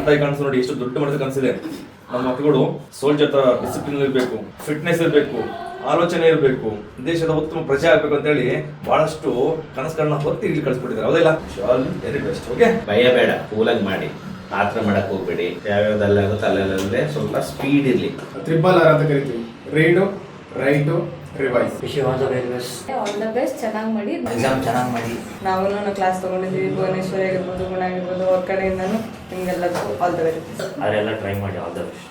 ತಾಯಿ ಕನಸು ನೋಡಿ ಎಷ್ಟು ದೊಡ್ಡ ಮಟ್ಟದ ಕನಸಿದೆ. ನಮ್ಮ ಮಕ್ಕಳು ಸೋಲ್ಜರ್ ತರ ಡಿಸಿಪ್ಲಿನ್ ಇರಬೇಕು, ಫಿಟ್ನೆಸ್ ಇರಬೇಕು, ಆಲೋಚನೆ ಇರಬೇಕು, ದೇಶದ ಉತ್ತಮ ಪ್ರಜೆ ಆಗ್ಬೇಕು ಅಂತ ಹೇಳಿ ಬಹಳಷ್ಟು ಕನಸುಗಳನ್ನ ಹೊತ್ತಿ ಇಲ್ಲಿ ಕಳಿಸ್ಬಿಟ್ಟಿದ್ದಾರೆ. ಹೌದಿಲ್ಲ? Very best. ಓಕೆ, ಭಯ ಬೇಡ, ಕೂಲಾಗಿ ಮಾಡಿ, ಆತರ ಮಾಡಕ್ ಹೋಗ್ಬೇಡಿ. ಯಾವ್ಯಾವ್ದಲ್ಲ ಆಗುತ್ತೆ ಅಲ್ಲೆಲ್ಲೇ ಸ್ವಲ್ಪ ಸ್ಪೀಡ್ ಇರ್ಲಿ. 3RR ಅಂತ ಕರಿತೀವಿ. Reed, right, revise. All the best. ಚೆನ್ನಾಗಿ ಮಾಡಿ, ಎಕ್ಸಾಮ್ ಚೆನ್ನಾಗಿ ಮಾಡಿ. ನಾವು ಕ್ಲಾಸ್ ತಗೊಂಡಿದ್ದೀವಿ, ಭುವನೇಶ್ವರಿ ಆಗಿರ್ಬೋದು, ಗುಣ ಆಗಿರ್ಬೋದು, ಅವ್ರ ಕಡೆಯಿಂದನೂ ನಿಮ್ಗೆಲ್ಲದಕ್ಕೂ ಆಲ್ ದ ಬೆಸ್ಟ್. ಅವರೆಲ್ಲ ಟ್ರೈ ಮಾಡಿ. All the best.